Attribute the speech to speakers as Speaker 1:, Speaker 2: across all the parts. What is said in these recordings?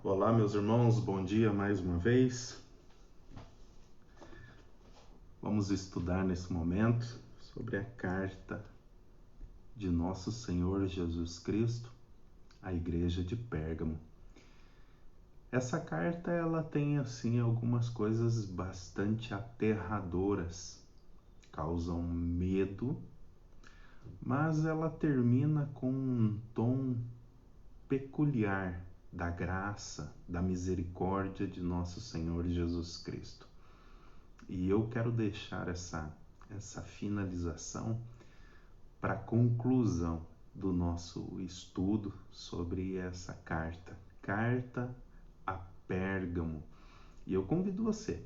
Speaker 1: Olá, meus irmãos, bom dia mais uma vez. Vamos estudar nesse momento sobre a carta de nosso Senhor Jesus Cristo à igreja de Pérgamo. Essa carta ela tem assim algumas coisas bastante aterradoras, causam medo, mas ela termina com um tom peculiar da graça, da misericórdia de nosso Senhor Jesus Cristo. E eu quero deixar essa finalização para a conclusão do nosso estudo sobre essa carta a Pérgamo. E eu convido você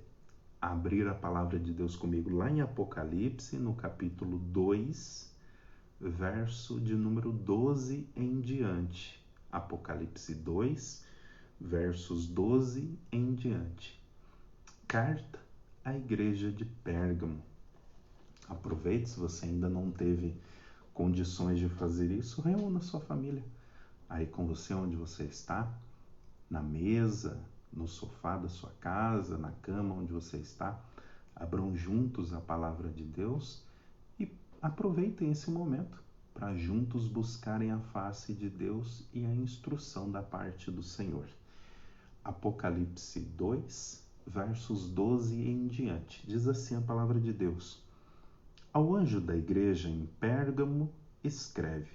Speaker 1: a abrir a palavra de Deus comigo lá em Apocalipse, no capítulo 2, verso de número 12 em diante. Apocalipse 2, versos 12 em diante. Carta à igreja de Pérgamo. Aproveite, se você ainda não teve condições de fazer isso, reúna sua família aí com você onde você está, na mesa, no sofá da sua casa, na cama onde você está. Abram juntos a palavra de Deus e aproveitem esse momento para juntos buscarem a face de Deus e a instrução da parte do Senhor. Apocalipse 2, versos 12 em diante. Diz assim a palavra de Deus: Ao anjo da igreja em Pérgamo escreve: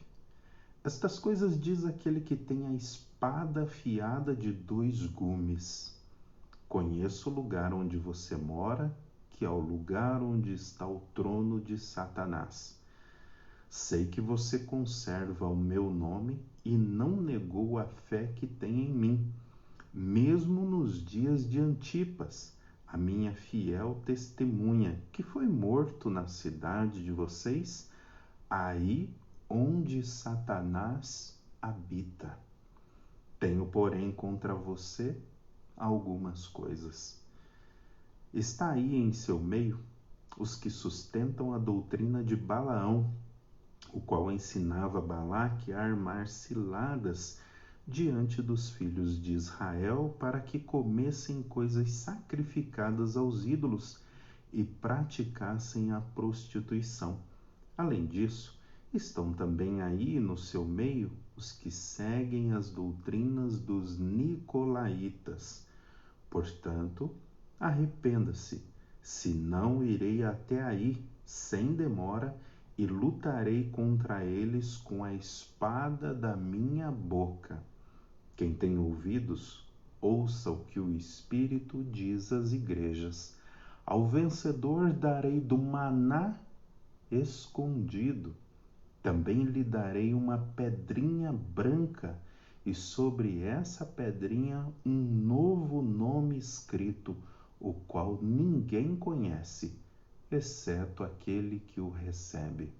Speaker 1: Estas coisas diz aquele que tem a espada afiada de 2 gumes. Conheço o lugar onde você mora, que é o lugar onde está o trono de Satanás. Sei que você conserva o meu nome e não negou a fé que tem em mim, mesmo nos dias de Antipas, a minha fiel testemunha, que foi morto na cidade de vocês, aí onde Satanás habita. Tenho, porém, contra você algumas coisas. Está aí em seu meio os que sustentam a doutrina de Balaão, o qual ensinava Balaque a armar ciladas diante dos filhos de Israel para que comessem coisas sacrificadas aos ídolos e praticassem a prostituição. Além disso, estão também aí no seu meio os que seguem as doutrinas dos nicolaítas. Portanto, arrependa-se, senão irei até aí sem demora e lutarei contra eles com a espada da minha boca. Quem tem ouvidos, ouça o que o Espírito diz às igrejas. Ao vencedor darei do maná escondido. Também lhe darei uma pedrinha branca, e sobre essa pedrinha um novo nome escrito, o qual ninguém conhece, exceto aquele que o recebe.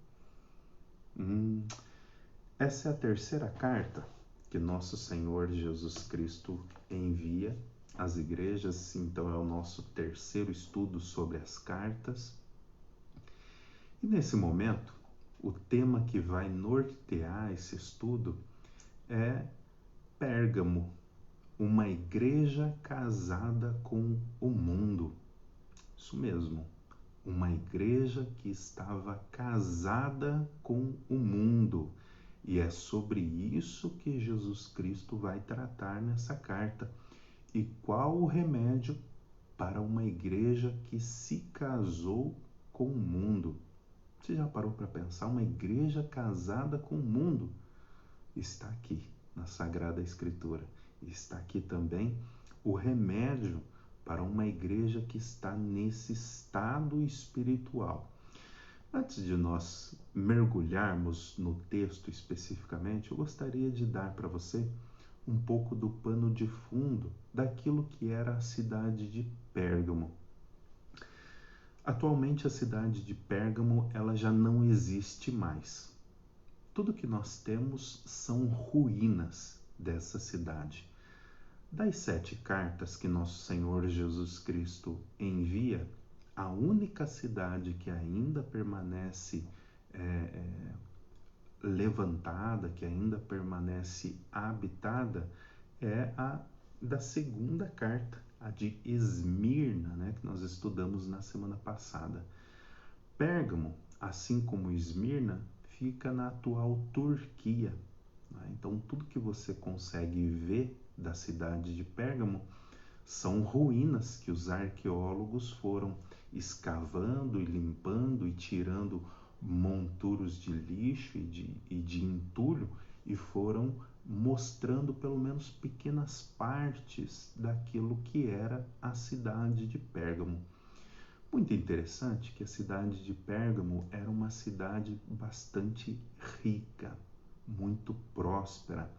Speaker 1: Essa é a terceira carta que nosso Senhor Jesus Cristo envia às igrejas, então é o nosso terceiro estudo sobre as cartas. E nesse momento, o tema que vai nortear esse estudo é Pérgamo, uma igreja casada com o mundo. Isso mesmo, uma igreja que estava casada com o mundo. E é sobre isso que Jesus Cristo vai tratar nessa carta. E qual o remédio para uma igreja que se casou com o mundo? Você já parou para pensar? Uma igreja casada com o mundo está aqui na Sagrada Escritura. Está aqui também o remédio para uma igreja que está nesse estado espiritual. Antes de nós mergulharmos no texto especificamente, eu gostaria de dar para você um pouco do pano de fundo daquilo que era a cidade de Pérgamo. Atualmente a cidade de Pérgamo ela já não existe mais. Tudo que nós temos são ruínas dessa cidade. Das 7 cartas que nosso Senhor Jesus Cristo envia, a única cidade que ainda permanece levantada, que ainda permanece habitada, é a da segunda carta, a de Esmirna, né, que nós estudamos na semana passada. Pérgamo, assim como Esmirna, fica na atual Turquia. Né? Então, tudo que você consegue ver da cidade de Pérgamo são ruínas que os arqueólogos foram escavando e limpando e tirando monturos de lixo e de entulho e foram mostrando pelo menos pequenas partes daquilo que era a cidade de Pérgamo. Muito interessante que a cidade de Pérgamo era uma cidade bastante rica, muito próspera.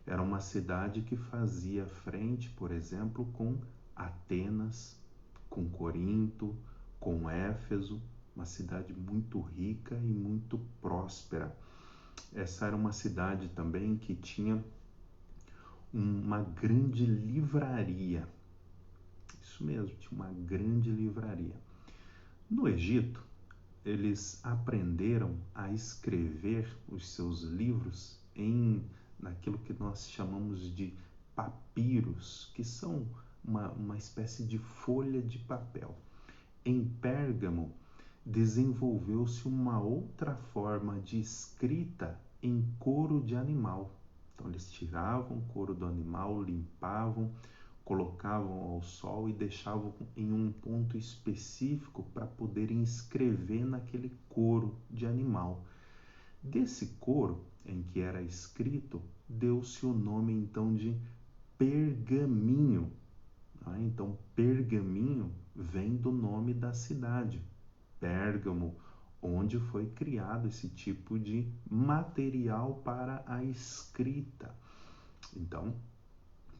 Speaker 1: Era uma cidade que fazia frente, por exemplo, com Atenas, com Corinto, com Éfeso, uma cidade muito rica e muito próspera. Essa era uma cidade também que tinha uma grande livraria. Isso mesmo, tinha uma grande livraria. No Egito, eles aprenderam a escrever os seus livros naquilo que nós chamamos de papiros, que são uma espécie de folha de papel. Em Pérgamo, desenvolveu-se uma outra forma de escrita em couro de animal. Então, eles tiravam o couro do animal, limpavam, colocavam ao sol e deixavam em um ponto específico para poderem escrever naquele couro de animal. Desse couro em que era escrito, deu-se o nome então de pergaminho. Então, pergaminho vem do nome da cidade, Pérgamo, onde foi criado esse tipo de material para a escrita. Então,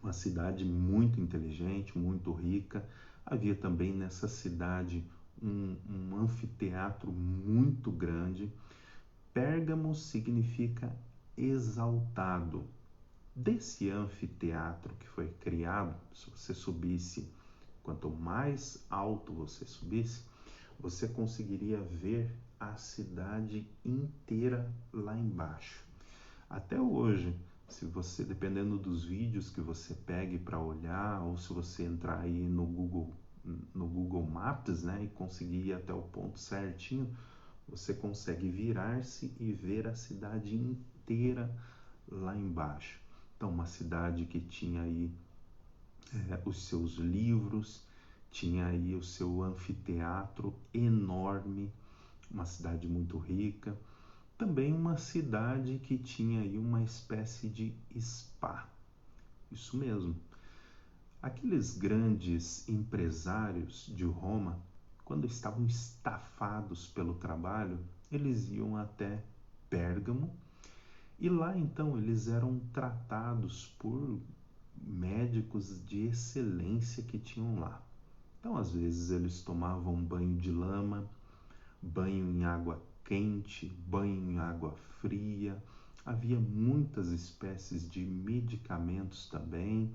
Speaker 1: uma cidade muito inteligente, muito rica. Havia também nessa cidade um anfiteatro muito grande. Pérgamo significa exaltado. Desse anfiteatro que foi criado, se você subisse, quanto mais alto você subisse, você conseguiria ver a cidade inteira lá embaixo. Até hoje, se você, dependendo dos vídeos que você pegue para olhar, ou se você entrar aí no Google Maps, né, e conseguir ir até o ponto certinho, você consegue virar-se e ver a cidade inteira lá embaixo. Então, uma cidade que tinha aí os seus livros, tinha aí o seu anfiteatro enorme, uma cidade muito rica. Também uma cidade que tinha aí uma espécie de spa. Isso mesmo. Aqueles grandes empresários de Roma, quando estavam estafados pelo trabalho, eles iam até Pérgamo e lá então eles eram tratados por médicos de excelência que tinham lá. Então, às vezes, eles tomavam banho de lama, banho em água quente, banho em água fria. Havia muitas espécies de medicamentos também.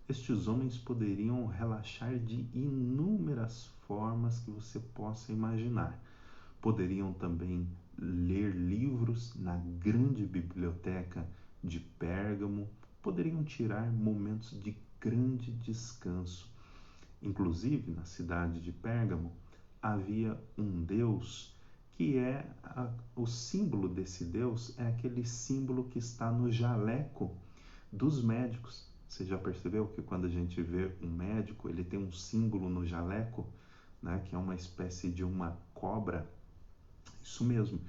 Speaker 1: Estes homens poderiam relaxar de inúmeras formas que você possa imaginar. Poderiam também ler livros na grande biblioteca de Pérgamo, poderiam tirar momentos de grande descanso. Inclusive, na cidade de Pérgamo, havia um deus que o símbolo desse deus é aquele símbolo que está no jaleco dos médicos. Você já percebeu que quando a gente vê um médico, ele tem um símbolo no jaleco, né, que é uma espécie de uma cobra? Isso mesmo.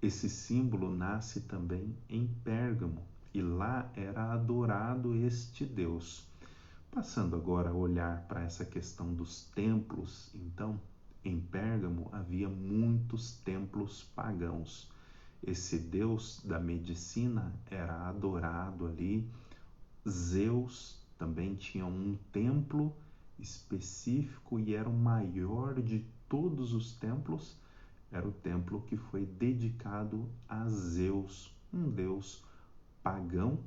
Speaker 1: Esse símbolo nasce também em Pérgamo e lá era adorado este Deus. Passando agora a olhar para essa questão dos templos, então, em Pérgamo havia muitos templos pagãos. Esse deus da medicina era adorado ali. Zeus também tinha um templo específico e era o maior de todos os templos. Era o templo que foi dedicado a Zeus, um deus pagão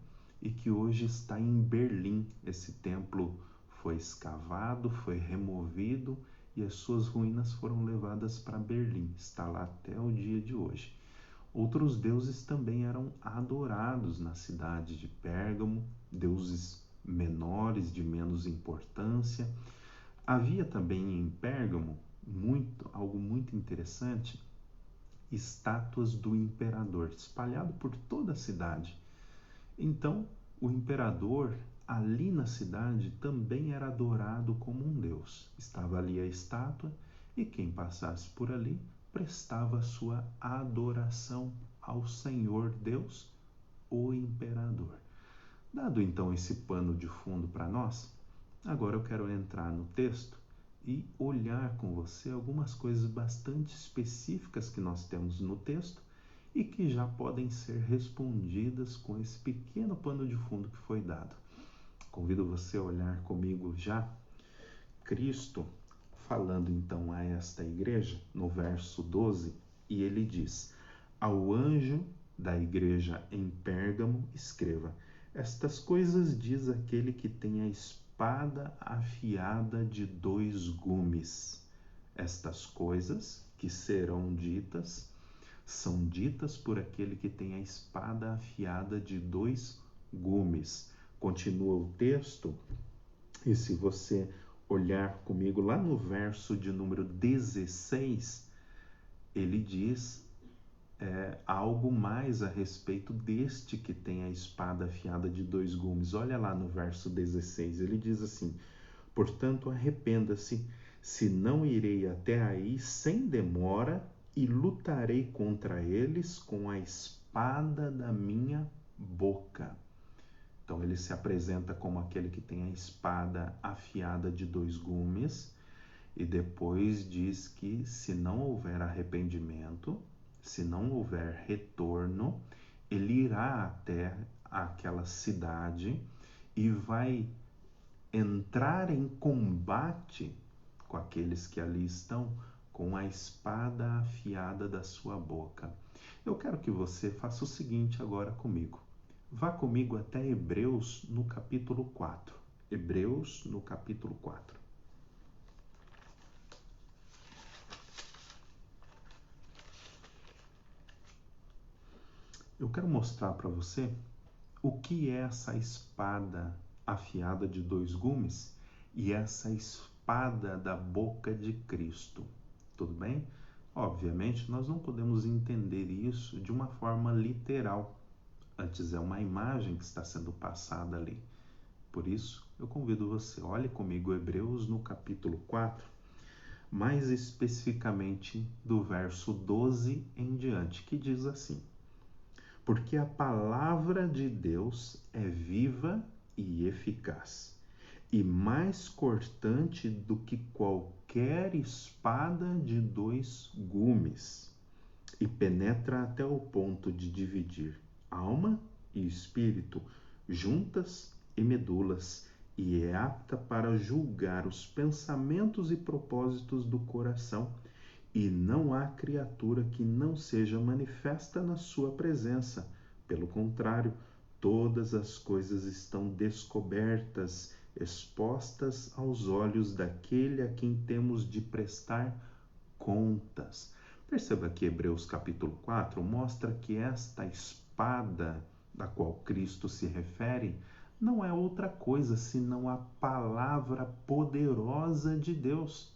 Speaker 1: e que hoje está em Berlim. Esse templo foi escavado, foi removido e as suas ruínas foram levadas para Berlim. Está lá até o dia de hoje. Outros deuses também eram adorados na cidade de Pérgamo, deuses menores, de menos importância. Havia também em Pérgamo algo muito interessante, estátuas do imperador, espalhado por toda a cidade. Então, o imperador, ali na cidade, também era adorado como um deus. Estava ali a estátua e quem passasse por ali prestava sua adoração ao Senhor Deus, o imperador. Dado então esse pano de fundo para nós, agora eu quero entrar no texto e olhar com você algumas coisas bastante específicas que nós temos no texto e que já podem ser respondidas com esse pequeno pano de fundo que foi dado. Convido você a olhar comigo já Cristo falando então a esta igreja no verso 12, e ele diz: ao anjo da igreja em Pérgamo escreva: estas coisas diz aquele que tem a espada afiada de 2 gumes. Estas coisas que serão ditas são ditas por aquele que tem a espada afiada de 2 gumes. Continua o texto, e se você olhar comigo lá no verso de número 16, ele diz algo mais a respeito deste que tem a espada afiada de 2 gumes. Olha lá no verso 16, ele diz assim: portanto, arrependa-se, senão irei até aí sem demora e lutarei contra eles com a espada da minha boca. Então ele se apresenta como aquele que tem a espada afiada de 2 gumes e depois diz que se não houver arrependimento, se não houver retorno, ele irá até aquela cidade e vai entrar em combate com aqueles que ali estão com a espada afiada da sua boca. Eu quero que você faça o seguinte agora comigo. Vá comigo até Hebreus no capítulo 4. Hebreus no capítulo 4. Eu quero mostrar para você o que é essa espada afiada de 2 gumes e essa espada da boca de Cristo. Tudo bem? Obviamente, nós não podemos entender isso de uma forma literal. Antes é uma imagem que está sendo passada ali. Por isso, eu convido você, olhe comigo Hebreus no capítulo 4, mais especificamente do verso 12 em diante, que diz assim: porque a palavra de Deus é viva e eficaz, e mais cortante do que qualquer espada de 2 gumes, e penetra até o ponto de dividir alma e espírito, juntas e medulas, e é apta para julgar os pensamentos e propósitos do coração. E não há criatura que não seja manifesta na sua presença. Pelo contrário, todas as coisas estão descobertas, expostas aos olhos daquele a quem temos de prestar contas. Perceba que Hebreus capítulo 4 mostra que esta espada da qual Cristo se refere não é outra coisa senão a palavra poderosa de Deus.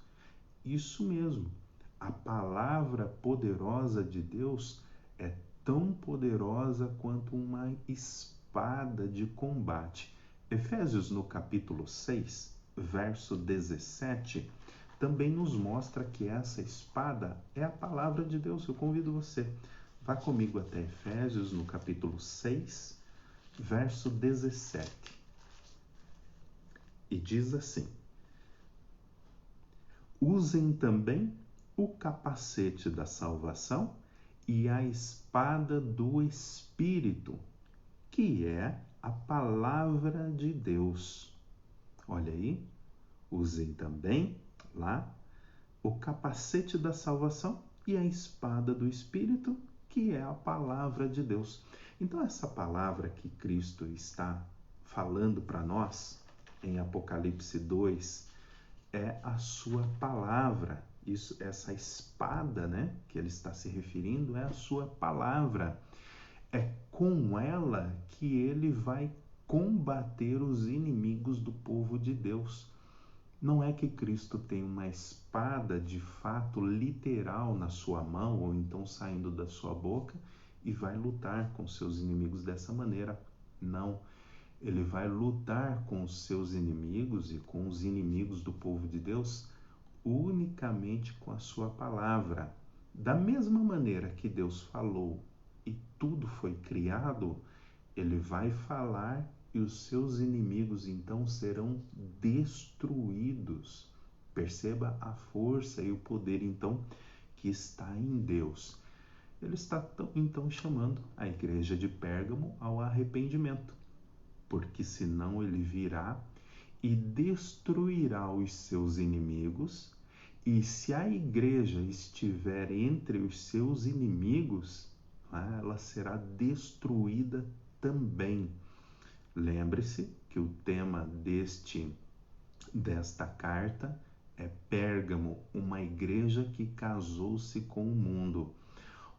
Speaker 1: Isso mesmo, a palavra poderosa de Deus é tão poderosa quanto uma espada de combate. Efésios no capítulo 6, verso 17, também nos mostra que essa espada é a palavra de Deus. Eu convido você, vá comigo até Efésios no capítulo 6, verso 17. E diz assim: usem também o capacete da salvação e a espada do Espírito, que é a palavra de Deus. Olha aí, usem também lá o capacete da salvação e a espada do Espírito, que é a palavra de Deus. Então, essa palavra que Cristo está falando para nós em Apocalipse 2 é a sua palavra. Isso, essa espada, né, que ele está se referindo é a sua palavra. É com ela que ele vai combater os inimigos do povo de Deus. Não é que Cristo tem uma espada de fato literal na sua mão ou então saindo da sua boca e vai lutar com seus inimigos dessa maneira. Não. Ele vai lutar com os seus inimigos e com os inimigos do povo de Deus unicamente com a sua palavra. Da mesma maneira que Deus falou e tudo foi criado, ele vai falar e os seus inimigos então serão destruídos. Perceba a força e o poder então que está em Deus. Ele está então chamando a igreja de Pérgamo ao arrependimento, porque senão ele virá e destruirá os seus inimigos, e se a igreja estiver entre os seus inimigos, ela será destruída também. Lembre-se que o tema desta carta é Pérgamo, uma igreja que casou-se com o mundo.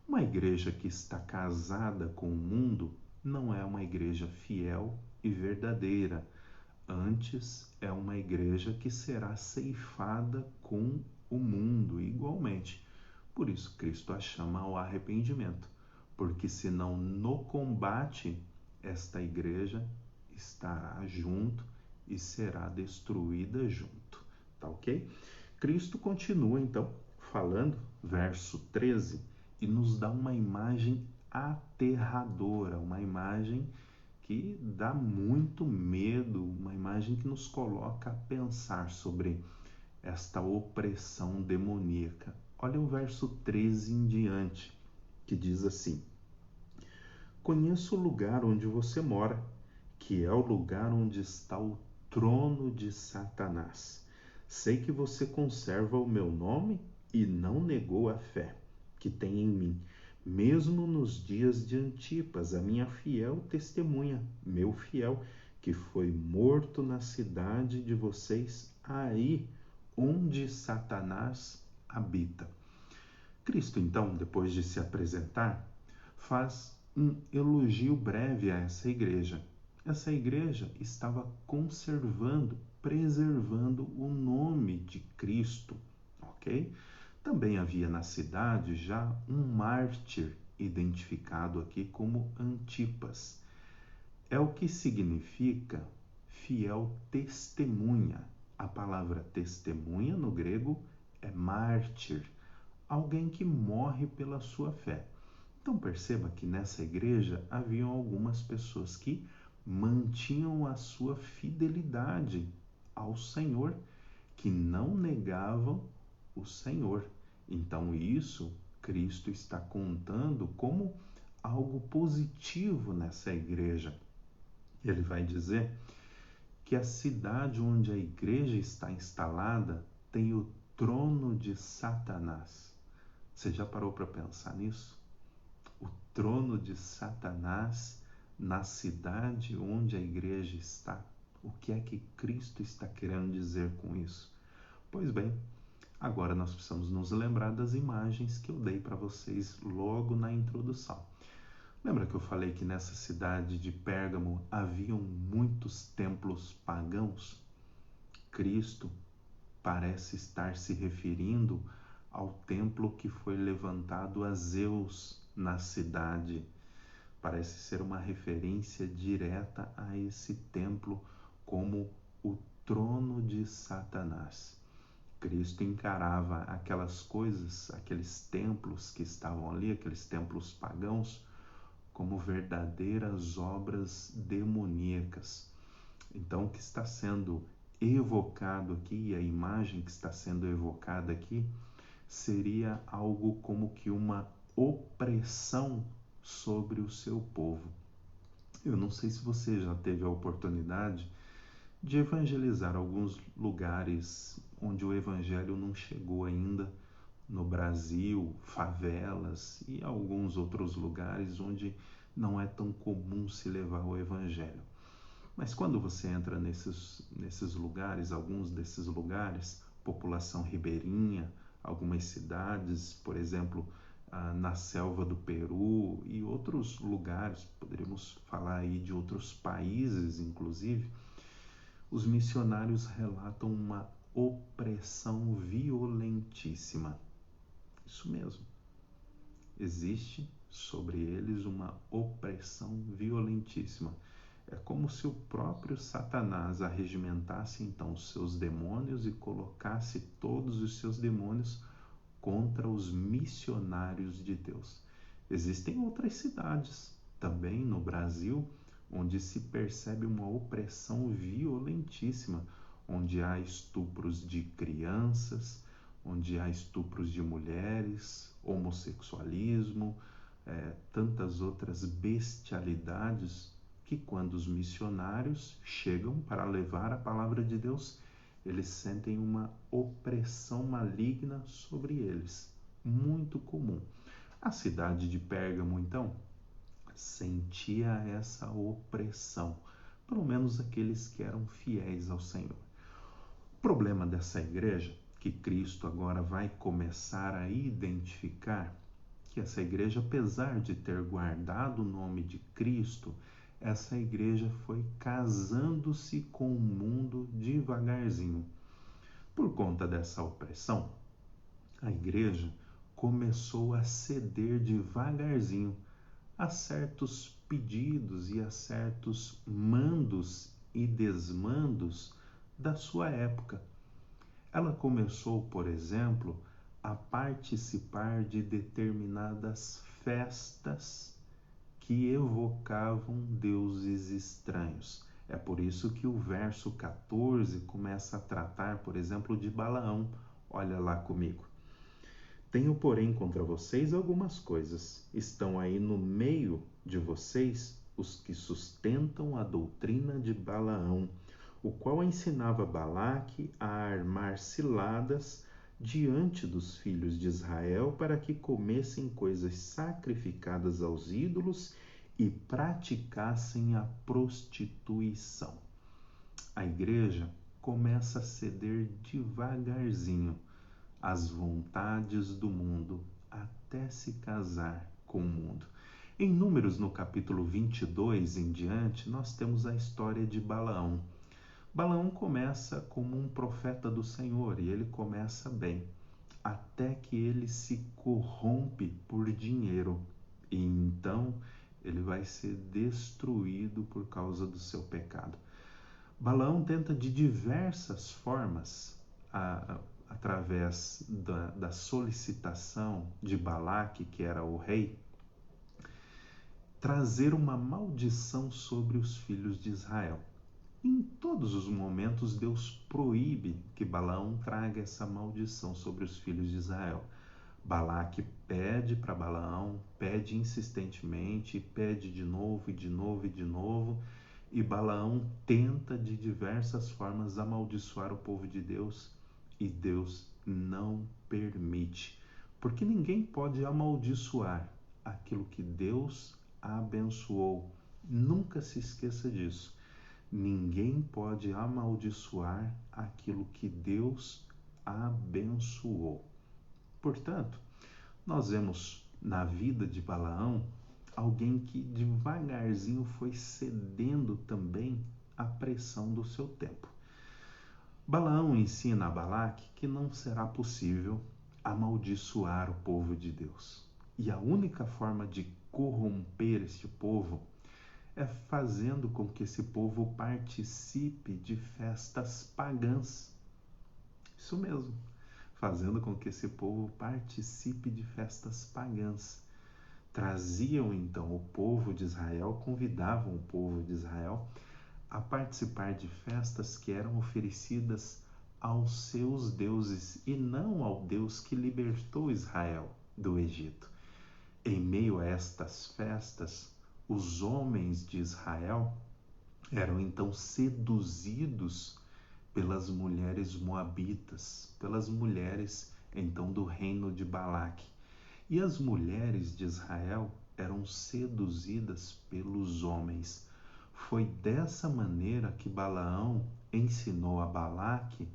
Speaker 1: Uma igreja que está casada com o mundo não é uma igreja fiel e verdadeira. Antes, é uma igreja que será ceifada com o mundo igualmente. Por isso, Cristo a chama ao arrependimento, porque senão no combate, esta igreja estará junto e será destruída junto. Tá ok? Cristo continua então falando, verso 13, e nos dá uma imagem aterradora, uma imagem que dá muito medo, uma imagem que nos coloca a pensar sobre esta opressão demoníaca. Olha o verso 13 em diante, que diz assim: Conheço o lugar onde você mora, que é o lugar onde está o trono de Satanás. Sei que você conserva o meu nome e não negou a fé que tem em mim, mesmo nos dias de Antipas, a minha fiel testemunha, meu fiel, que foi morto na cidade de vocês, aí onde Satanás habita. Cristo, então, depois de se apresentar, faz um elogio breve a essa igreja. Essa igreja estava conservando, preservando o nome de Cristo, ok? Também havia na cidade já um mártir identificado aqui como Antipas. É o que significa fiel testemunha. A palavra testemunha no grego é mártir, alguém que morre pela sua fé. Então perceba que nessa igreja haviam algumas pessoas que mantinham a sua fidelidade ao Senhor, que não negavam o Senhor. Então isso Cristo está contando como algo positivo nessa igreja. Ele vai dizer que a cidade onde a igreja está instalada tem o trono de Satanás. Você já parou para pensar nisso? O trono de Satanás na cidade onde a igreja está. O que é que Cristo está querendo dizer com isso? Pois bem, agora nós precisamos nos lembrar das imagens que eu dei para vocês logo na introdução. Lembra que eu falei que nessa cidade de Pérgamo haviam muitos templos pagãos? Cristo parece estar se referindo ao templo que foi levantado a Zeus na cidade. Parece ser uma referência direta a esse templo como o trono de Satanás. Cristo encarava aquelas coisas, aqueles templos que estavam ali, aqueles templos pagãos, como verdadeiras obras demoníacas. Então, o que está sendo evocado aqui, a imagem que está sendo evocada aqui, seria algo como que uma opressão sobre o seu povo. Eu não sei se você já teve a oportunidade de evangelizar alguns lugares onde o evangelho não chegou ainda, no Brasil, favelas e alguns outros lugares onde não é tão comum se levar o evangelho. Mas quando você entra nesses lugares, alguns desses lugares, população ribeirinha, algumas cidades, por exemplo, na selva do Peru e outros lugares, poderíamos falar aí de outros países, inclusive, os missionários relatam uma opressão violentíssima. Isso mesmo. Existe sobre eles uma opressão violentíssima. É como se o próprio Satanás arregimentasse então os seus demônios e colocasse todos os seus demônios contra os missionários de Deus. Existem outras cidades também no Brasil onde se percebe uma opressão violentíssima, onde há estupros de crianças, onde há estupros de mulheres, homossexualismo, tantas outras bestialidades que quando os missionários chegam para levar a palavra de Deus, eles sentem uma opressão maligna sobre eles, muito comum. A cidade de Pérgamo, então, sentia essa opressão, pelo menos aqueles que eram fiéis ao Senhor. O problema dessa igreja, que Cristo agora vai começar a identificar, que essa igreja, apesar de ter guardado o nome de Cristo, essa igreja foi casando-se com o mundo devagarzinho. Por conta dessa opressão, a igreja começou a ceder devagarzinho a certos pedidos e a certos mandos e desmandos da sua época. Ela começou, por exemplo, a participar de determinadas festas que evocavam deuses estranhos. É por isso que o verso 14 começa a tratar, por exemplo, de Balaão. Olha lá comigo. Tenho, porém, contra vocês algumas coisas. Estão aí no meio de vocês os que sustentam a doutrina de Balaão, o qual ensinava Balaque a armar ciladas diante dos filhos de Israel para que comessem coisas sacrificadas aos ídolos e praticassem a prostituição. A igreja começa a ceder devagarzinho às vontades do mundo até se casar com o mundo. Em Números, no capítulo 22 em diante, nós temos a história de Balaão. Balaão começa como um profeta do Senhor e ele começa bem, até que ele se corrompe por dinheiro e então ele vai ser destruído por causa do seu pecado. Balaão tenta de diversas formas, através da solicitação de Balaque, que era o rei, trazer uma maldição sobre os filhos de Israel. Em todos os momentos, Deus proíbe que Balaão traga essa maldição sobre os filhos de Israel. Balaque pede para Balaão, pede insistentemente, pede de novo e de novo e de novo, e Balaão tenta de diversas formas amaldiçoar o povo de Deus, e Deus não permite, porque ninguém pode amaldiçoar aquilo que Deus abençoou. Nunca se esqueça disso. Ninguém pode amaldiçoar aquilo que Deus abençoou. Portanto, nós vemos na vida de Balaão alguém que devagarzinho foi cedendo também à pressão do seu tempo. Balaão ensina a Balaque que não será possível amaldiçoar o povo de Deus. E a única forma de corromper este povo é fazendo com que esse povo participe de festas pagãs. Isso mesmo, fazendo com que esse povo participe de festas pagãs. Traziam então o povo de Israel, convidavam o povo de Israel a participar de festas que eram oferecidas aos seus deuses e não ao Deus que libertou Israel do Egito. Em meio a estas festas, os homens de Israel eram então seduzidos pelas mulheres moabitas, pelas mulheres então do reino de Balaque. E as mulheres de Israel eram seduzidas pelos homens. Foi dessa maneira que Balaão ensinou a Balaque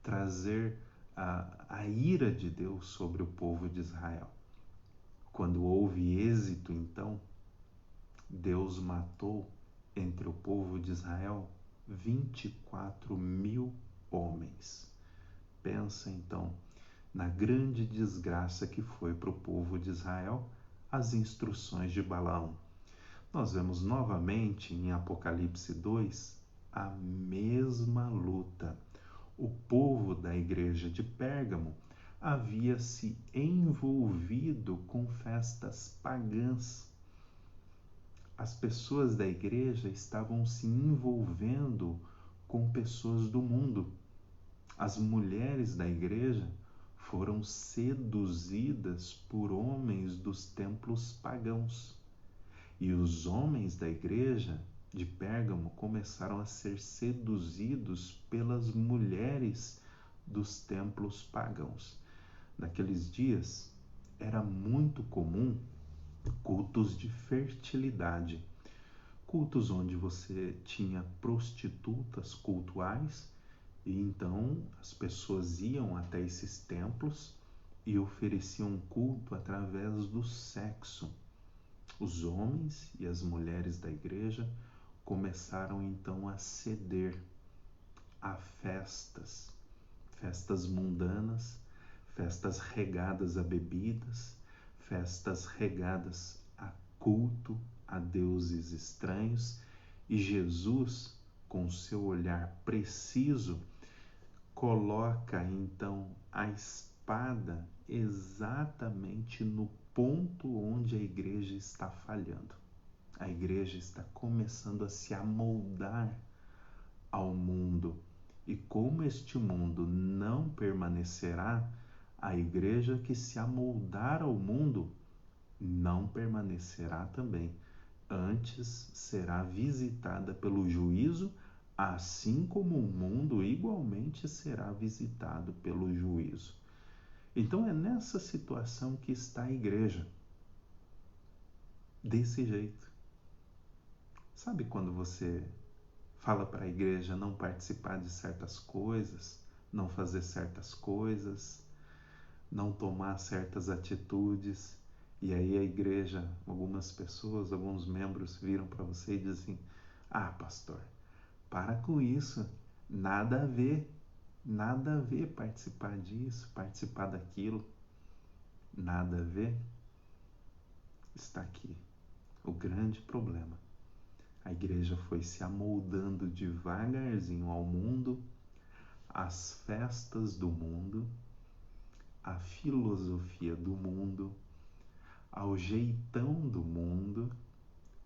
Speaker 1: trazer a ira de Deus sobre o povo de Israel. Quando houve êxito, então, Deus matou entre o povo de Israel 24.000 homens. Pensa então na grande desgraça que foi para o povo de Israel as instruções de Balaão. Nós vemos novamente em Apocalipse 2 a mesma luta. O povo da igreja de Pérgamo havia se envolvido com festas pagãs. As pessoas da igreja estavam se envolvendo com pessoas do mundo. As mulheres da igreja foram seduzidas por homens dos templos pagãos. E os homens da igreja de Pérgamo começaram a ser seduzidos pelas mulheres dos templos pagãos. Naqueles dias era muito comum cultos de fertilidade, cultos onde você tinha prostitutas cultuais e então as pessoas iam até esses templos e ofereciam culto através do sexo. Os homens e as mulheres da igreja começaram então a ceder a festas, festas mundanas, festas regadas a bebidas, festas regadas a culto a deuses estranhos, e Jesus, com seu olhar preciso, coloca então a espada exatamente no ponto onde a igreja está falhando. A igreja está começando a se amoldar ao mundo. E como este mundo não permanecerá, a igreja que se amoldar ao mundo não permanecerá também. Antes será visitada pelo juízo, assim como o mundo igualmente será visitado pelo juízo. Então é nessa situação que está a igreja. Desse jeito. Sabe quando você fala para a igreja não participar de certas coisas, não fazer certas coisas, não tomar certas atitudes, e aí a igreja, algumas pessoas, alguns membros viram para você e dizem: ah, pastor, para com isso, nada a ver participar disso, participar daquilo, nada a ver. Está aqui o grande problema. A igreja foi se amoldando devagarzinho ao mundo, às festas do mundo, à filosofia do mundo, ao jeitão do mundo,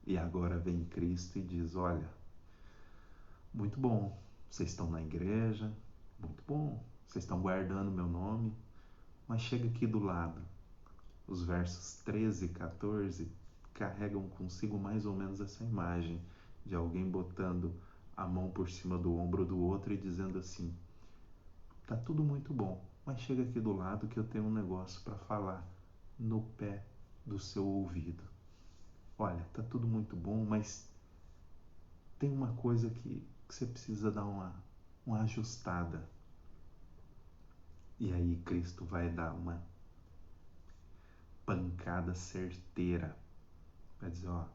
Speaker 1: e agora vem Cristo e diz: olha, muito bom, vocês estão na igreja, muito bom, vocês estão guardando meu nome, mas chega aqui do lado. Os versos 13 e 14 carregam consigo mais ou menos essa imagem de alguém botando a mão por cima do ombro do outro e dizendo assim: tá tudo muito bom, mas chega aqui do lado que eu tenho um negócio para falar no pé do seu ouvido. Olha, tá tudo muito bom, mas tem uma coisa que você precisa dar uma ajustada. E aí Cristo vai dar uma pancada certeira. Vai dizer: ó,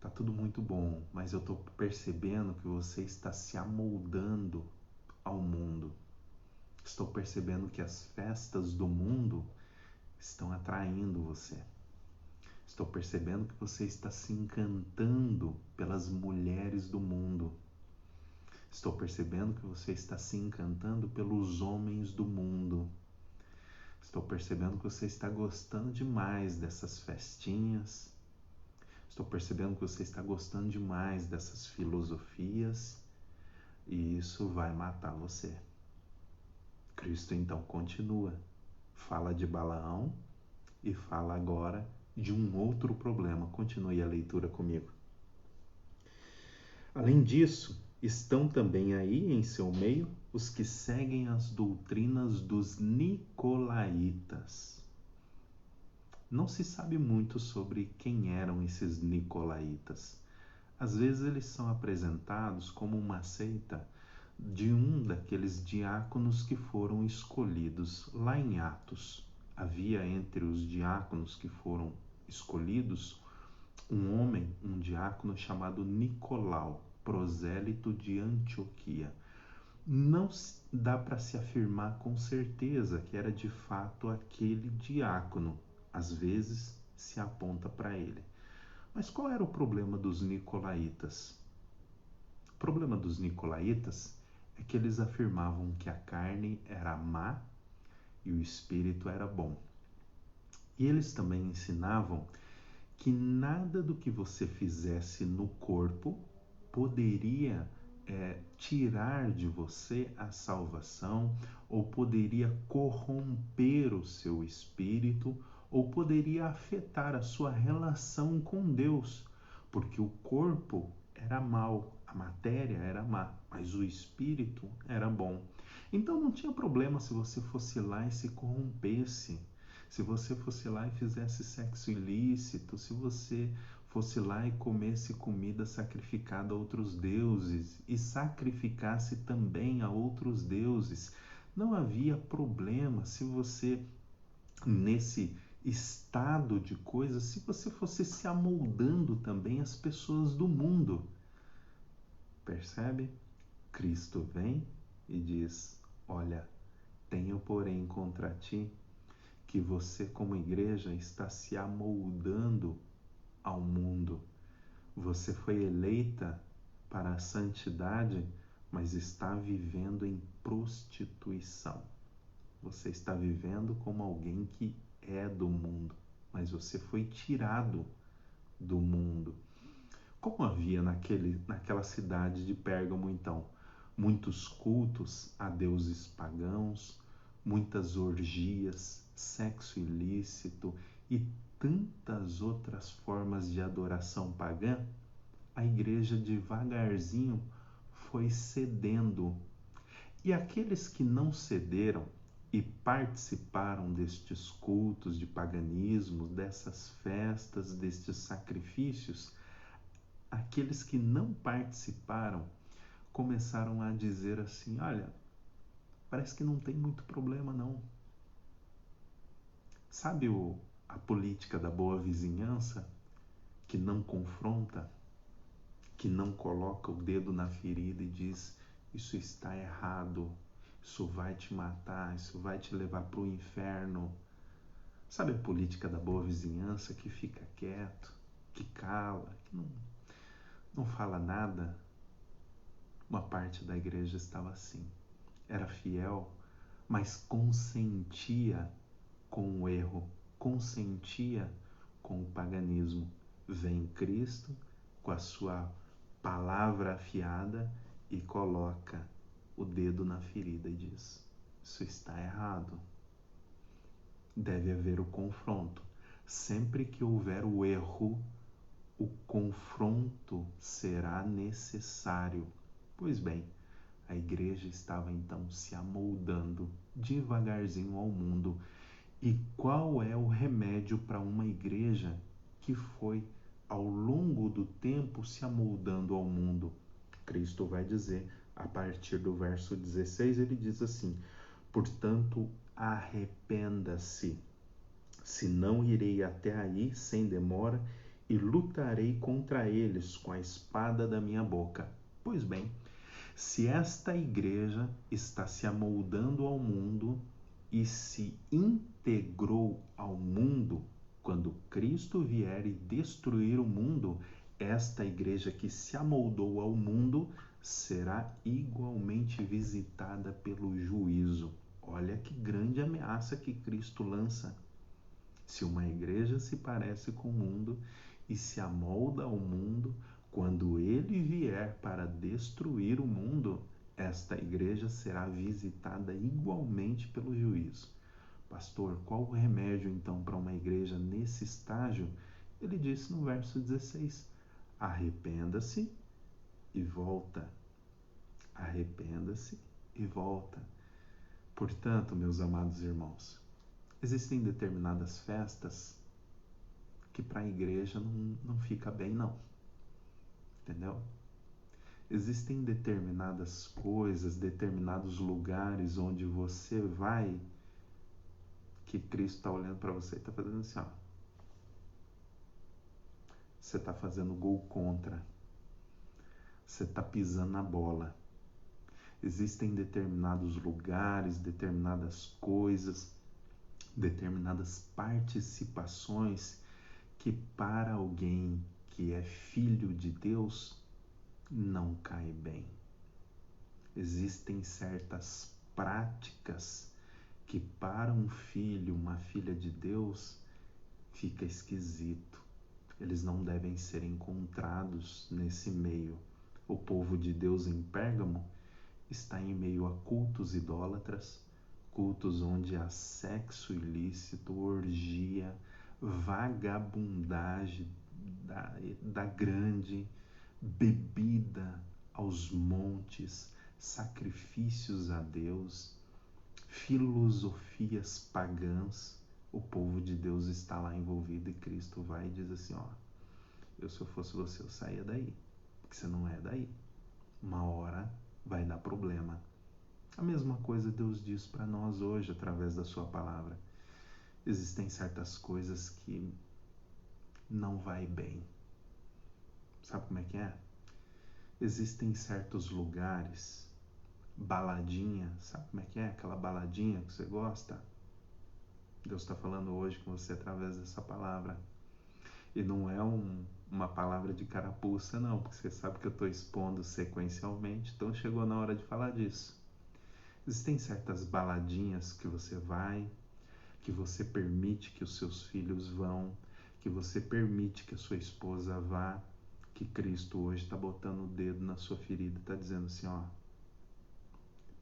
Speaker 1: tá tudo muito bom, mas eu tô percebendo que você está se amoldando ao mundo. Estou percebendo que as festas do mundo estão atraindo você. Estou percebendo que você está se encantando pelas mulheres do mundo. Estou percebendo que você está se encantando pelos homens do mundo. Estou percebendo que você está gostando demais dessas festinhas. Estou percebendo que você está gostando demais dessas filosofias. E isso vai matar você. Cristo então continua. Fala de Balaão e fala agora de um outro problema. Continue a leitura comigo. Além disso, estão também aí em seu meio os que seguem as doutrinas dos nicolaítas. Não se sabe muito sobre quem eram esses nicolaítas. Às vezes eles são apresentados como uma seita de um daqueles diáconos que foram escolhidos lá em Atos. Havia entre os diáconos que foram escolhidos um homem, um diácono chamado Nicolau, prosélito de Antioquia. Não dá para se afirmar com certeza que era de fato aquele diácono. Às vezes se aponta para ele. Mas qual era o problema dos nicolaítas? O problema dos nicolaítas é que eles afirmavam que a carne era má e o espírito era bom. E eles também ensinavam que nada do que você fizesse no corpo poderia tirar de você a salvação, ou poderia corromper o seu espírito, ou poderia afetar a sua relação com Deus, porque o corpo era mau, a matéria era má, mas o espírito era bom. Então não tinha problema se você fosse lá e se corrompesse, se você fosse lá e fizesse sexo ilícito, se você fosse lá e comesse comida sacrificada a outros deuses e sacrificasse também a outros deuses. Não havia problema se você, nesse estado de coisas, se você fosse se amoldando também às pessoas do mundo. Percebe? Cristo vem e diz: olha, tenho porém contra ti que você, como igreja, está se amoldando ao mundo. Você foi eleita para a santidade, mas está vivendo em prostituição. Você está vivendo como alguém que é do mundo, mas você foi tirado do mundo. Como havia naquela cidade de Pérgamo, então? Muitos cultos a deuses pagãos, muitas orgias, sexo ilícito e tantas outras formas de adoração pagã. A igreja devagarzinho foi cedendo. E aqueles que não cederam e participaram destes cultos de paganismo, dessas festas, destes sacrifícios, aqueles que não participaram começaram a dizer assim: olha, parece que não tem muito problema não. Sabe a política da boa vizinhança, que não confronta, que não coloca o dedo na ferida e diz: isso está errado, isso vai te matar, isso vai te levar para o inferno. Sabe a política da boa vizinhança, que fica quieto, que cala, que não fala nada? Uma parte da igreja estava assim. Era fiel, mas consentia com o erro, consentia com o paganismo. Vem Cristo com a sua palavra afiada e coloca o dedo na ferida e diz: isso está errado. Deve haver o confronto. Sempre que houver o erro, o confronto será necessário. Pois bem, a igreja estava então se amoldando devagarzinho ao mundo. E qual é o remédio para uma igreja que foi ao longo do tempo se amoldando ao mundo? Cristo vai dizer, a partir do verso 16, ele diz assim: portanto, arrependa-se, senão irei até aí sem demora e lutarei contra eles com a espada da minha boca. Pois bem, se esta igreja está se amoldando ao mundo e se integrou ao mundo, quando Cristo vier e destruir o mundo, esta igreja que se amoldou ao mundo será igualmente visitada pelo juízo. Olha que grande ameaça que Cristo lança. Se uma igreja se parece com o mundo e se amolda ao mundo, quando ele vier para destruir o mundo, esta igreja será visitada igualmente pelo juízo. Pastor, qual o remédio então para uma igreja nesse estágio? Ele disse no verso 16: arrependa-se e volta. Arrependa-se e volta. Portanto, meus amados irmãos, existem determinadas festas que para a igreja não fica bem, não. Entendeu? Existem determinadas coisas, determinados lugares onde você vai que Cristo está olhando para você e está fazendo assim, ó. Você está fazendo gol contra. Você está pisando na bola. Existem determinados lugares, determinadas coisas, determinadas participações que para alguém que é filho de Deus não cai bem. Existem certas práticas que para um filho, uma filha de Deus, fica esquisito. Eles não devem ser encontrados nesse meio. O povo de Deus em Pérgamo está em meio a cultos idólatras, cultos onde há sexo ilícito, orgia, vagabundagem da grande, bebida aos montes, sacrifícios a Deus, filosofias pagãs. O povo de Deus está lá envolvido e Cristo vai e diz assim, ó, se eu fosse você, eu saía daí, porque você não é daí. Uma hora vai dar problema. A mesma coisa Deus diz para nós hoje através da sua palavra. Existem certas coisas que não vai bem. Sabe como é que é? Existem certos lugares, baladinha, sabe como é que é? Aquela baladinha que você gosta. Deus está falando hoje com você através dessa palavra. E não é uma palavra de carapuça, não, porque você sabe que eu estou expondo sequencialmente, então chegou na hora de falar disso. Existem certas baladinhas que você vai, que você permite que os seus filhos vão, que você permite que a sua esposa vá, que Cristo hoje está botando o dedo na sua ferida, está dizendo assim, ó,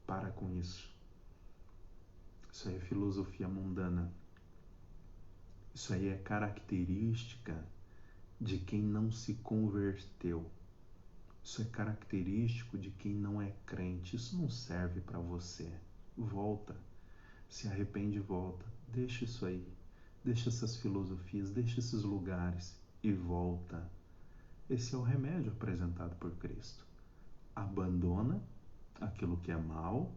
Speaker 1: para com isso. Isso aí é filosofia mundana. Isso aí é característica de quem não se converteu. Isso é característico de quem não é crente. Isso não serve para você. Volta. Se arrepende e volta. Deixa isso aí. Deixa essas filosofias, deixa esses lugares e volta. Esse é o remédio apresentado por Cristo. Abandona aquilo que é mal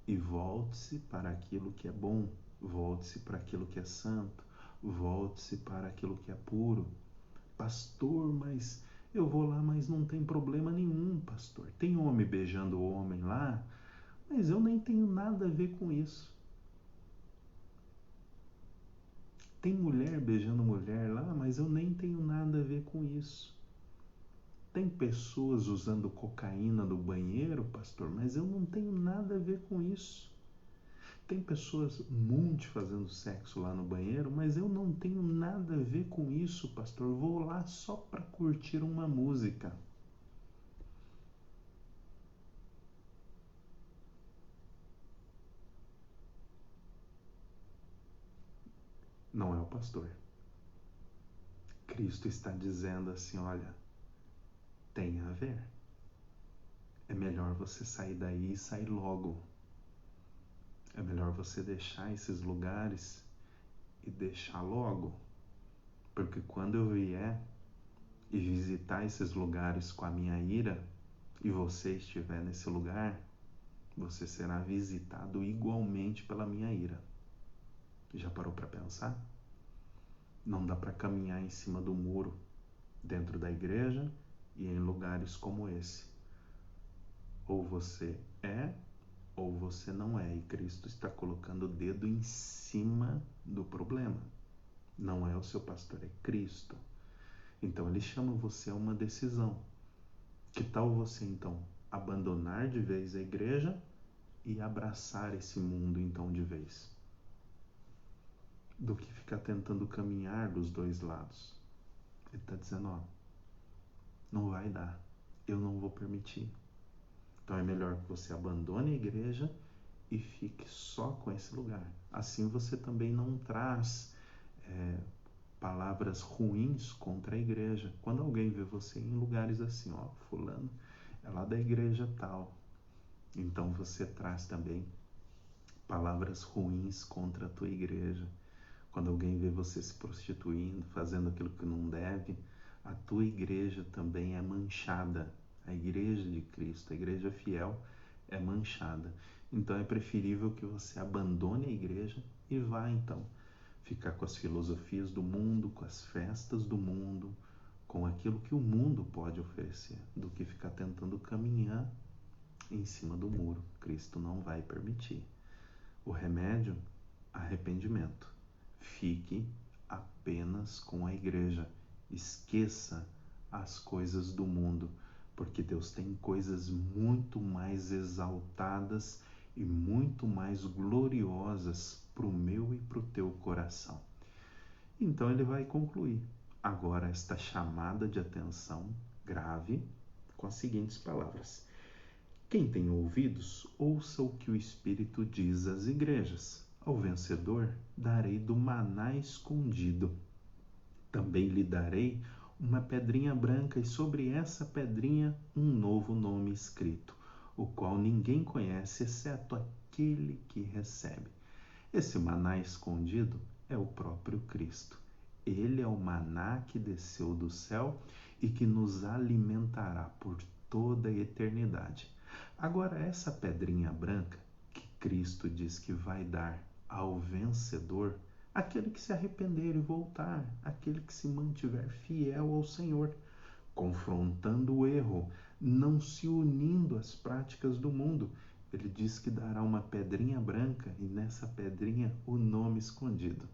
Speaker 1: e volte-se para aquilo que é bom. Volte-se para aquilo que é santo. Volte-se para aquilo que é puro. Pastor, mas eu vou lá, mas não tem problema nenhum, pastor. Tem homem beijando homem lá, mas eu nem tenho nada a ver com isso. Tem mulher beijando mulher lá, mas eu nem tenho nada a ver com isso. Tem pessoas usando cocaína no banheiro, pastor, mas eu não tenho nada a ver com isso. Tem pessoas fazendo sexo lá no banheiro, mas eu não tenho nada a ver com isso, pastor. Eu vou lá só para curtir uma música. Não é o pastor. Cristo está dizendo assim, olha, tem a ver. É melhor você sair daí e sair logo. É melhor você deixar esses lugares e deixar logo. Porque quando eu vier e visitar esses lugares com a minha ira, e você estiver nesse lugar, você será visitado igualmente pela minha ira. Já parou para pensar? Não dá para caminhar em cima do muro dentro da igreja e em lugares como esse. Ou você é ou você não é, e Cristo está colocando o dedo em cima do problema. Não é o seu pastor, é Cristo. Então ele chama você a uma decisão. Que tal você então abandonar de vez a igreja e abraçar esse mundo então de vez? Do que ficar tentando caminhar dos dois lados. Ele está dizendo, ó, não vai dar, eu não vou permitir. Então é melhor que você abandone a igreja e fique só com esse lugar. Assim você também não traz palavras ruins contra a igreja. Quando alguém vê você em lugares assim, ó, fulano é lá da igreja tal, então você traz também palavras ruins contra a tua igreja. Quando alguém vê você se prostituindo, fazendo aquilo que não deve, a tua igreja também é manchada. A igreja de Cristo, a igreja fiel, é manchada. Então é preferível que você abandone a igreja e vá então ficar com as filosofias do mundo, com as festas do mundo, com aquilo que o mundo pode oferecer, do que ficar tentando caminhar em cima do muro. Cristo não vai permitir. O remédio, arrependimento. Fique apenas com a igreja. Esqueça as coisas do mundo, porque Deus tem coisas muito mais exaltadas e muito mais gloriosas para o meu e para o teu coração. Então ele vai concluir agora esta chamada de atenção grave com as seguintes palavras: quem tem ouvidos, ouça o que o Espírito diz às igrejas. Ao vencedor darei do maná escondido. Também lhe darei uma pedrinha branca e sobre essa pedrinha um novo nome escrito, o qual ninguém conhece exceto aquele que recebe. Esse maná escondido é o próprio Cristo. Ele é o maná que desceu do céu e que nos alimentará por toda a eternidade. Agora, essa pedrinha branca que Cristo diz que vai dar ao vencedor, aquele que se arrepender e voltar, aquele que se mantiver fiel ao Senhor, confrontando o erro, não se unindo às práticas do mundo. Ele diz que dará uma pedrinha branca e nessa pedrinha o nome escondido.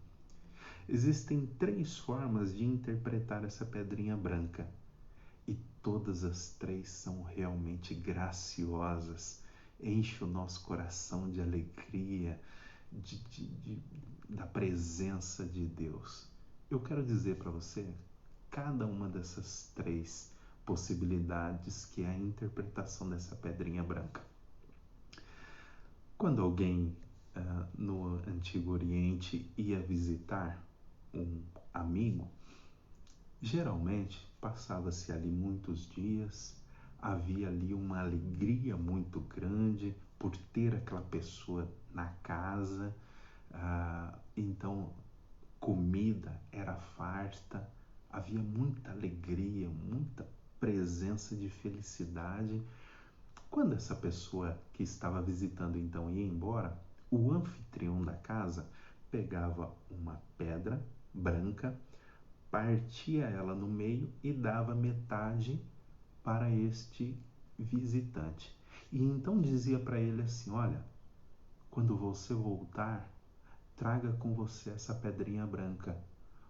Speaker 1: Existem 3 formas de interpretar essa pedrinha branca e todas as 3 são realmente graciosas, enche o nosso coração de alegria, da presença de Deus. Eu quero dizer para você, cada uma dessas 3 possibilidades que é a interpretação dessa pedrinha branca. Quando alguém no Antigo Oriente ia visitar um amigo, geralmente passava-se ali muitos dias, havia ali uma alegria muito grande por ter aquela pessoa na casa, então comida era farta, havia muita alegria, muita presença de felicidade. Quando essa pessoa que estava visitando então ia embora, o anfitrião da casa pegava uma pedra branca, partia ela no meio e dava metade para este visitante. E então dizia para ele assim: olha, quando você voltar, traga com você essa pedrinha branca.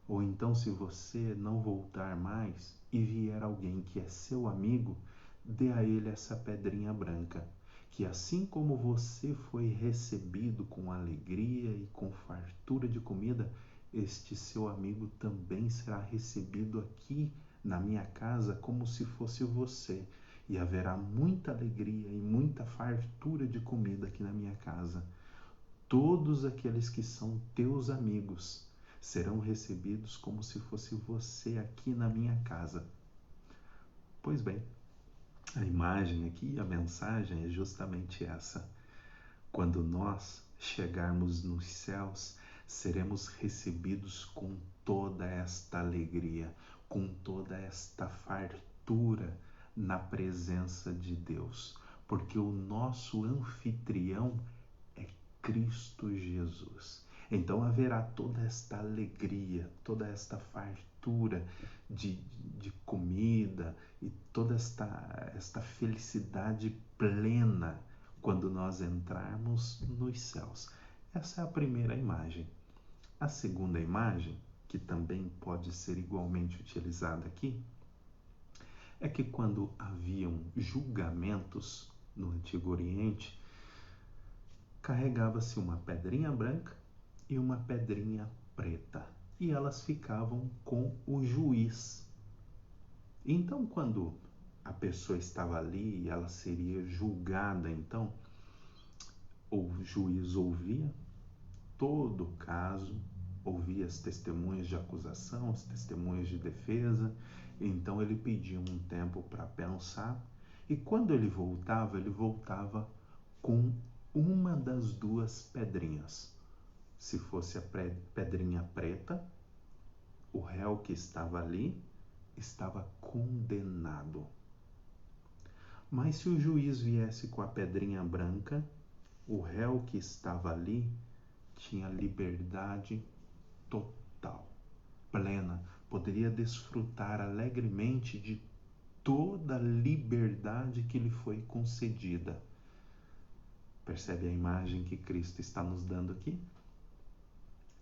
Speaker 1: Ou então, se você não voltar mais e vier alguém que é seu amigo, dê a ele essa pedrinha branca, que assim como você foi recebido com alegria e com fartura de comida, este seu amigo também será recebido aqui na minha casa como se fosse você. E haverá muita alegria e muita fartura de comida aqui na minha casa. Todos aqueles que são teus amigos serão recebidos como se fosse você aqui na minha casa. Pois bem, a imagem aqui, a mensagem é justamente essa. Quando nós chegarmos nos céus, seremos recebidos com toda esta alegria, com toda esta fartura na presença de Deus, porque o nosso anfitrião é Cristo Jesus. Então haverá toda esta alegria, toda esta fartura de comida e toda esta felicidade plena quando nós entrarmos nos céus. Essa é a primeira imagem. A segunda imagem, que também pode ser igualmente utilizada aqui, é que quando haviam julgamentos no Antigo Oriente, carregava-se uma pedrinha branca e uma pedrinha preta, e elas ficavam com o juiz. Então, quando a pessoa estava ali e ela seria julgada, então, o juiz ouvia todo o caso, ouvia as testemunhas de acusação, as testemunhas de defesa, então ele pedia um tempo para pensar, e quando ele voltava com uma das 2 pedrinhas. Se fosse a pedrinha preta, o réu que estava ali estava condenado. Mas se o juiz viesse com a pedrinha branca, o réu que estava ali tinha liberdade total, plena, poderia desfrutar alegremente de toda a liberdade que lhe foi concedida. Percebe a imagem que Cristo está nos dando aqui?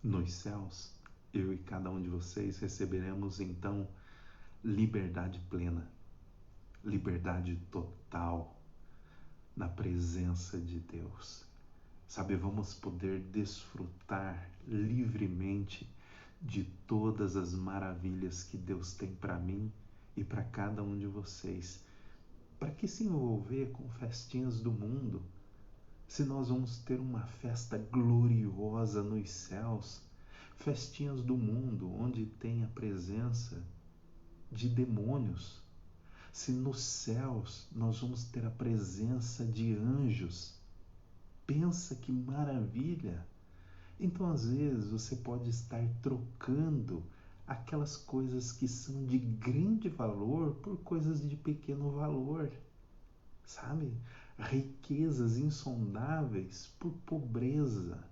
Speaker 1: Nos céus, eu e cada um de vocês receberemos então liberdade plena, liberdade total na presença de Deus. Sabe, vamos poder desfrutar livremente de todas as maravilhas que Deus tem para mim e para cada um de vocês. Para que se envolver com festinhas do mundo, se nós vamos ter uma festa gloriosa nos céus? Festinhas do mundo, onde tem a presença de demônios. Se nos céus nós vamos ter a presença de anjos, pensa que maravilha! Então, às vezes, você pode estar trocando aquelas coisas que são de grande valor por coisas de pequeno valor, sabe? Riquezas insondáveis por pobreza.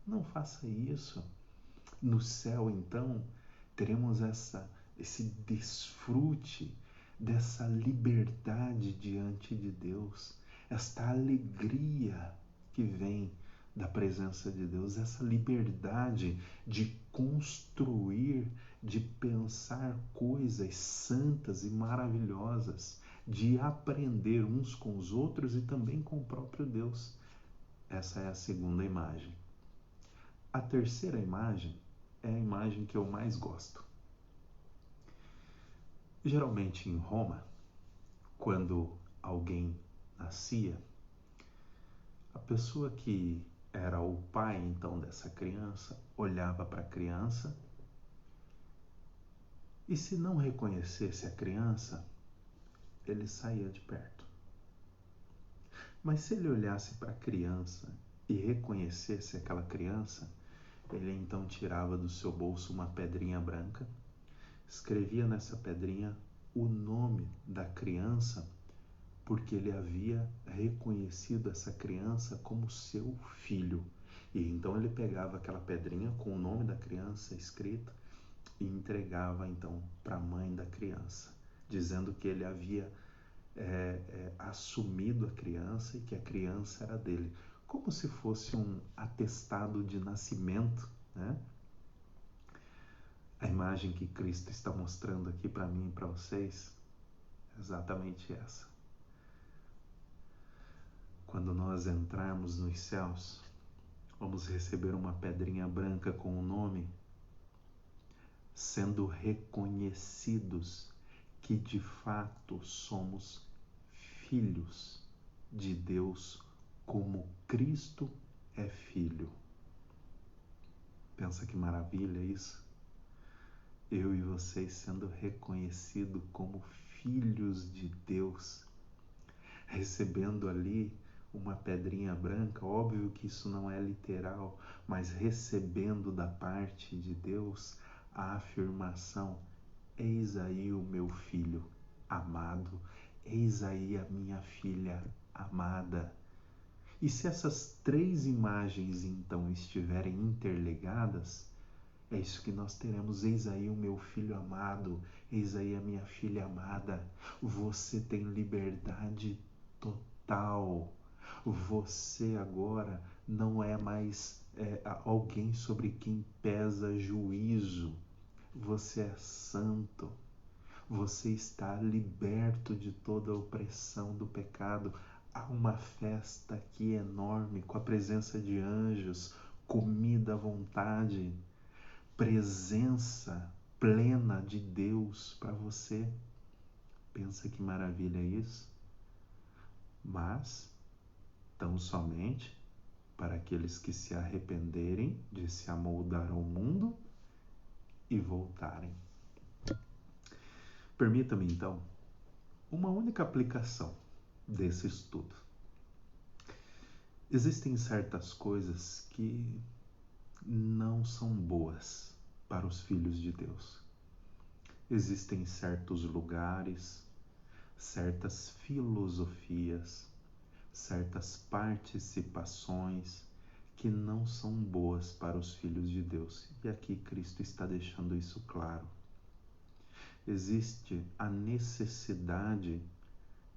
Speaker 1: Não faça isso. No céu, então, teremos esse desfrute dessa liberdade diante de Deus, esta alegria que vem da presença de Deus, essa liberdade de construir, de pensar coisas santas e maravilhosas, de aprender uns com os outros e também com o próprio Deus. Essa é a segunda imagem. A terceira imagem é a imagem que eu mais gosto. Geralmente em Roma, quando alguém nascia, a pessoa que era o pai então dessa criança olhava para a criança e, se não reconhecesse a criança, ele saía de perto. Mas se ele olhasse para a criança e reconhecesse aquela criança, ele então tirava do seu bolso uma pedrinha branca, escrevia nessa pedrinha o nome da criança, porque ele havia reconhecido essa criança como seu filho. E então ele pegava aquela pedrinha com o nome da criança escrito e entregava então para a mãe da criança, dizendo que ele havia assumido a criança e que a criança era dele, como se fosse um atestado de nascimento, né? A imagem que Cristo está mostrando aqui para mim e para vocês é exatamente essa. Quando nós entrarmos nos céus, vamos receber uma pedrinha branca com o nome, sendo reconhecidos que de fato somos filhos de Deus, como Cristo é filho. Pensa que maravilha isso? Eu e vocês sendo reconhecidos como filhos de Deus, recebendo ali uma pedrinha branca. Óbvio que isso não é literal, mas recebendo da parte de Deus a afirmação: eis aí o meu filho amado, eis aí a minha filha amada. E se essas três imagens então estiverem interligadas, é isso que nós teremos: eis aí o meu filho amado, eis aí a minha filha amada. Você tem liberdade total. Você agora não é mais alguém sobre quem pesa juízo. Você é santo. Você está liberto de toda a opressão do pecado. Há uma festa aqui enorme, com a presença de anjos, comida à vontade, presença plena de Deus para você. Pensa que maravilha isso? Mas tão somente para aqueles que se arrependerem de se amoldar ao mundo e voltarem. Permita-me então uma única aplicação desse estudo. Existem certas coisas que não são boas para os filhos de Deus. Existem certos lugares, certas filosofias, certas participações que não são boas para os filhos de Deus. E aqui Cristo está deixando isso claro. Existe a necessidade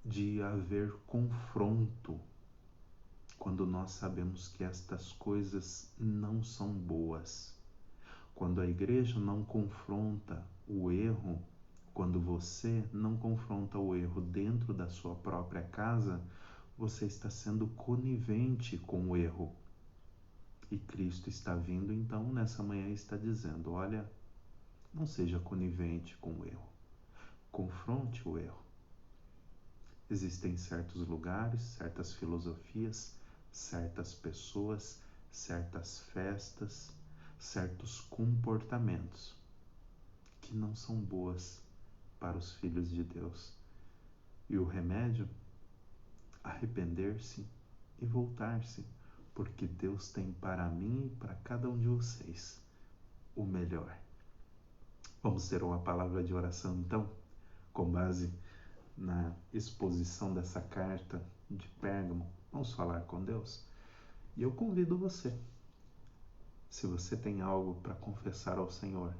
Speaker 1: de haver confronto quando nós sabemos que estas coisas não são boas. Quando a igreja não confronta o erro, quando você não confronta o erro dentro da sua própria casa, você está sendo conivente com o erro. E Cristo está vindo então nessa manhã e está dizendo: olha, não seja conivente com o erro. Confronte o erro. Existem certos lugares, certas filosofias, certas pessoas, certas festas, certos comportamentos que não são boas para os filhos de Deus. E o remédio? Arrepender-se e voltar-se, porque Deus tem para mim e para cada um de vocês o melhor. Vamos ter uma palavra de oração então, com base na exposição dessa carta de Pérgamo. Vamos falar com Deus? E eu convido você, se você tem algo para confessar ao Senhor,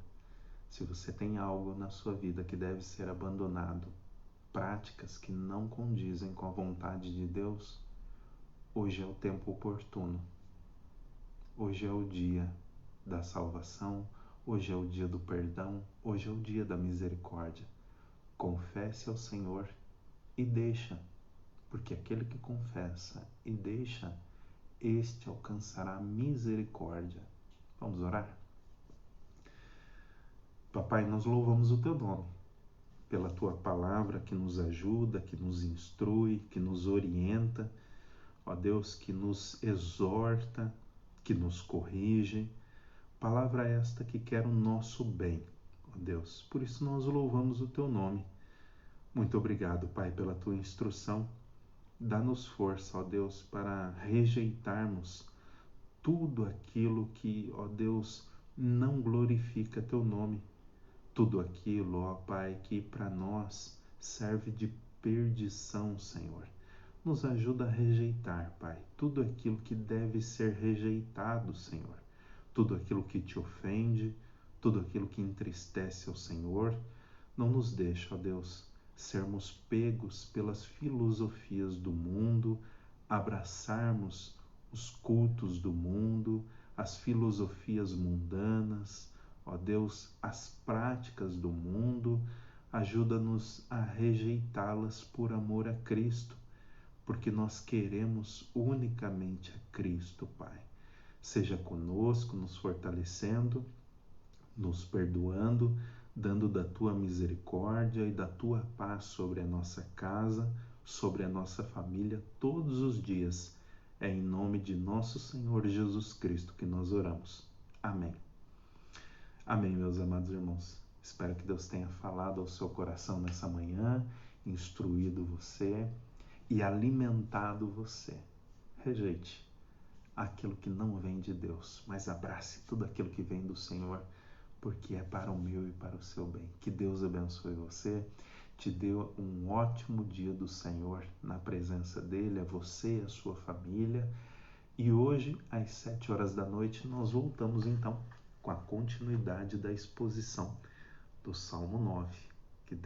Speaker 1: se você tem algo na sua vida que deve ser abandonado, práticas que não condizem com a vontade de Deus, hoje é o tempo oportuno. Hoje é o dia da salvação, hoje é o dia do perdão, hoje é o dia da misericórdia. Confesse ao Senhor e deixa, porque aquele que confessa e deixa, este alcançará misericórdia. Vamos orar? Papai, nós louvamos o Teu nome, pela Tua palavra que nos ajuda, que nos instrui, que nos orienta, ó Deus, que nos exorta, que nos corrige. Palavra esta que quer o nosso bem, ó Deus. Por isso nós louvamos o Teu nome. Muito obrigado, Pai, pela Tua instrução. Dá-nos força, ó Deus, para rejeitarmos tudo aquilo que, ó Deus, não glorifica Teu nome. Tudo aquilo, ó Pai, que para nós serve de perdição, Senhor. Nos ajuda a rejeitar, Pai, tudo aquilo que deve ser rejeitado, Senhor. Tudo aquilo que te ofende, tudo aquilo que entristece ao Senhor. Não nos deixa, ó Deus, sermos pegos pelas filosofias do mundo, abraçarmos os cultos do mundo, as filosofias mundanas, ó Deus, as práticas do mundo. Ajuda-nos a rejeitá-las por amor a Cristo, porque nós queremos unicamente a Cristo, Pai. Seja conosco, nos fortalecendo, nos perdoando, dando da Tua misericórdia e da Tua paz sobre a nossa casa, sobre a nossa família, todos os dias. É em nome de nosso Senhor Jesus Cristo que nós oramos. Amém. Amém, meus amados irmãos. Espero que Deus tenha falado ao seu coração nessa manhã, instruído você e alimentado você. Rejeite aquilo que não vem de Deus, mas abrace tudo aquilo que vem do Senhor, porque é para o meu e para o seu bem. Que Deus abençoe você, te dê um ótimo dia do Senhor na presença dEle, a você e a sua família. E hoje, às 7 horas da noite, nós voltamos então com a continuidade da exposição do Salmo 9. Que Deus